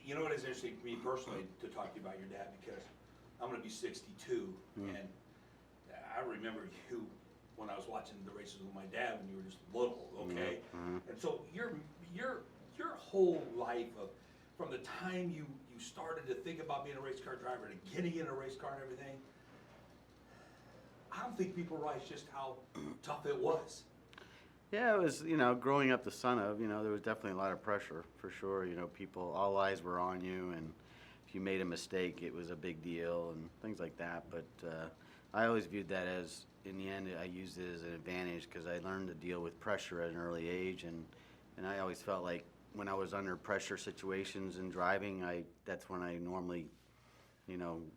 You know what is interesting to me personally to talk to you about your dad, because I'm going to be 62, and I remember you when I was watching the races with my dad when you were just little, okay? And so your whole life of, from the time you started to think about being a race car driver to getting in a race car and everything, I don't think people realize just how tough it was. Yeah, it was, growing up the son of, there was definitely a lot of pressure, for sure. People, all eyes were on you, and if you made a mistake, it was a big deal and things like that. But I always viewed that as, in the end, I used it as an advantage because I learned to deal with pressure at an early age, and I always felt like when I was under pressure situations in driving, that's when I normally,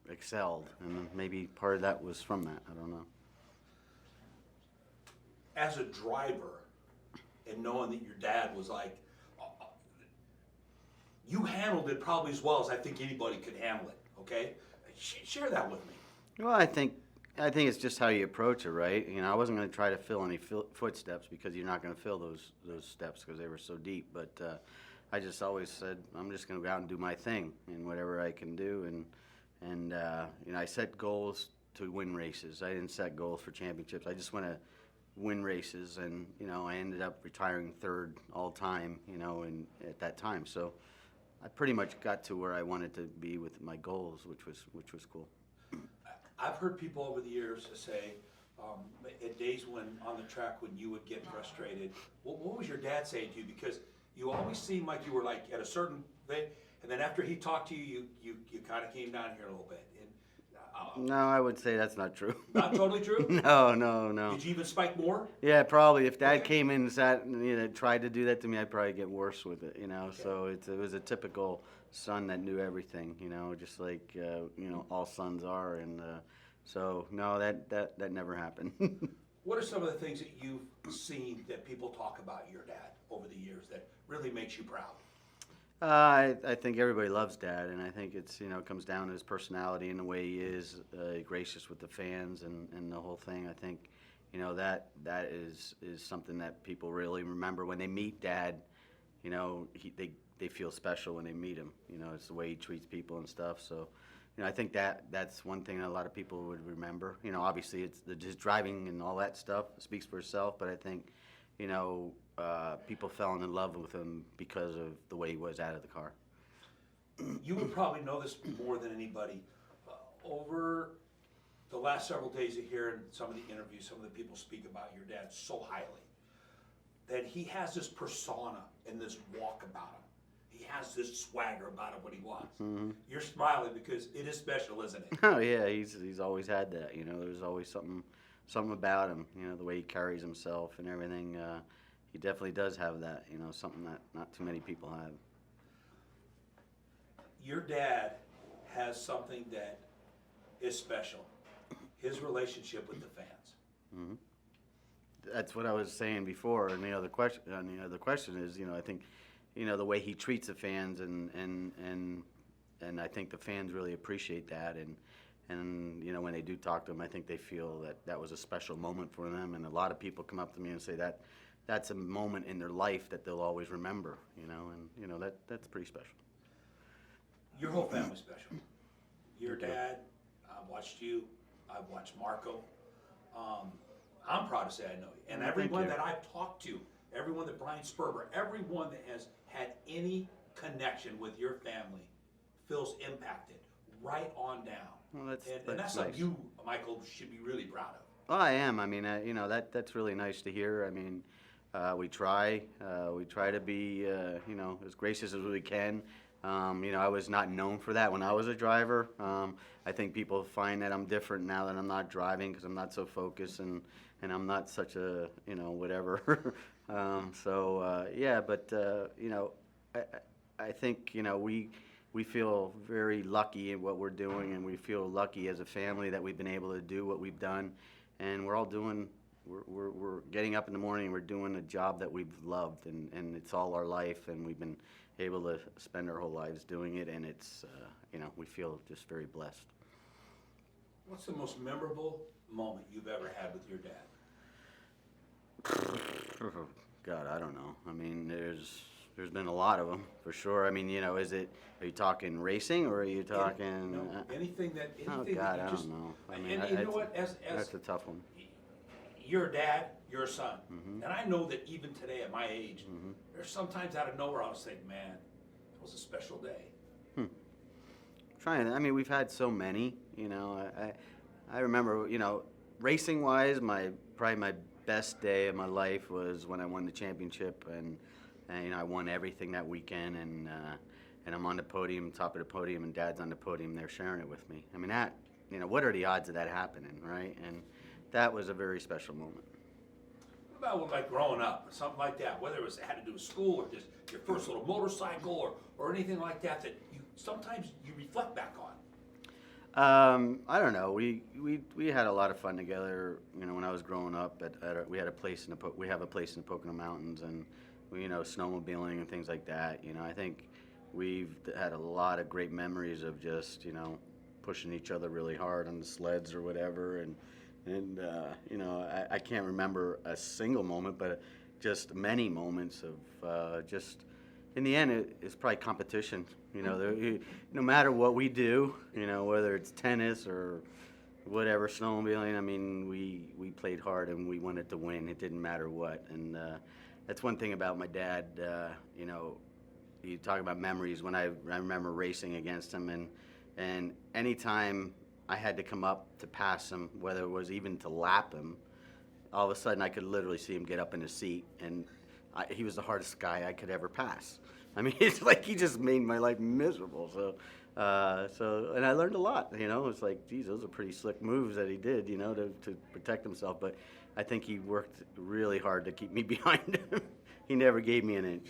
excelled, and maybe part of that was from that. I don't know. As a driver, and knowing that your dad was like, you handled it probably as well as I think anybody could handle it, okay? Share that with me. Well, I think it's just how you approach it, right? I wasn't going to try to fill any footsteps, because you're not going to fill those steps because they were so deep. But I just always said, I'm just going to go out and do my thing and whatever I can do. And I set goals to win races. I didn't set goals for championships. I just want to win races, and I ended up retiring third all time, at that time. So I pretty much got to where I wanted to be with my goals, which was cool. I've heard people over the years say, at days when on the track when you would get frustrated, what was your dad saying to you? Because you always seemed like you were like at a certain thing, and then after he talked to you, you kind of came down here a little bit. No, I would say that's not true. Not totally true? No. Did you even spike more? Yeah, probably. If Dad came in and sat and tried to do that to me, I'd probably get worse with it. Okay. So it was a typical son that knew everything. Just like all sons are, and so no, that never happened. What are some of the things that you've seen that people talk about your dad over the years that really makes you proud? I think everybody loves Dad, and I think it's it comes down to his personality and the way he is, gracious with the fans and the whole thing. I think that is something that people really remember when they meet Dad. They feel special when they meet him. It's the way he treats people and stuff. So I think that's one thing that a lot of people would remember. Obviously it's his driving and all that stuff speaks for itself, but I think people fell in love with him because of the way he was out of the car. You would probably know this more than anybody. Over the last several days of hearing some of the interviews, some of the people speak about your dad so highly, that he has this persona and this walk about him. He has this swagger about him when he walks. Mm-hmm. You're smiling because it is special, isn't it? Oh yeah, he's always had that. There's always something about him. The way he carries himself and everything. He definitely does have that. Something that not too many people have. Your dad has something that is special. His relationship with the fans. Mm-hmm. That's what I was saying before, and the other question is, I think, the way he treats the fans, and I think the fans really appreciate that, and when they do talk to him, I think they feel that was a special moment for them, and a lot of people come up to me and say that's a moment in their life that they'll always remember, and that's pretty special. Your whole family's special. Your dad, I've watched you, I've watched Marco. I'm proud to say I know you. And everyone that I've talked to, everyone that Brian Sperber, everyone that has had any connection with your family feels impacted right on down. Well, that's and that's nice. Something you, Michael, should be really proud of. Well, I am. I mean, that's really nice to hear. I mean, we try to be, as gracious as we can. I was not known for that when I was a driver. I think people find that I'm different now that I'm not driving because I'm not so focused and I'm not such a, whatever. Yeah, but, I think, we feel very lucky in what we're doing, and we feel lucky as a family that we've been able to do what we've done, and we're all doing, we're getting up in the morning and we're doing a job that we've loved, and it's all our life, and we've been able to spend our whole lives doing it, and it's, we feel just very blessed. What's the most memorable moment you've ever had with your dad? God, I don't know. I mean, there's There's been a lot of them, for sure. I mean, you know, are you talking racing or are you talking? No, anything that Oh, anything God, that I you just. don't know. I mean, And you know what? As that's a tough one. you're a dad, you're a son, Mm-hmm. and I know that even today at my age, there's sometimes out of nowhere I'll think, man, it was a special day. I mean, we've had so many, you know. I remember, you know, racing wise, probably my best day of my life was when I won the championship, and you know, I won everything that weekend, and I'm on the podium, top of the podium, and Dad's on the podium. They're sharing it with me. I mean, that, you know, what are the odds of that happening, right? And that was a very special moment. What about like growing up, something like that, whether it had to do with school or just your first little motorcycle or anything like that you sometimes you reflect back on? I don't know. We had a lot of fun together. You know, when I was growing up, we had a place we have a place in the Pocono Mountains, and you know, snowmobiling and things like that. You know, I think we've had a lot of great memories of just, you know, pushing each other really hard on the sleds or whatever, and you know, I can't remember a single moment, but just many moments of just. In the end, it's probably competition. You know, no matter what we do, you know, whether it's tennis or whatever, snowmobiling, I mean, we played hard and we wanted to win. It didn't matter what. And that's one thing about my dad. You know, you talk about memories. When I remember racing against him, and anytime I had to come up to pass him, whether it was even to lap him, all of a sudden I could literally see him get up in his seat, and he was the hardest guy I could ever pass. I mean, it's like he just made my life miserable. So and I learned a lot. You know, it's like, geez, those are pretty slick moves that he did, you know, to protect himself. But I think he worked really hard to keep me behind him. He never gave me an inch.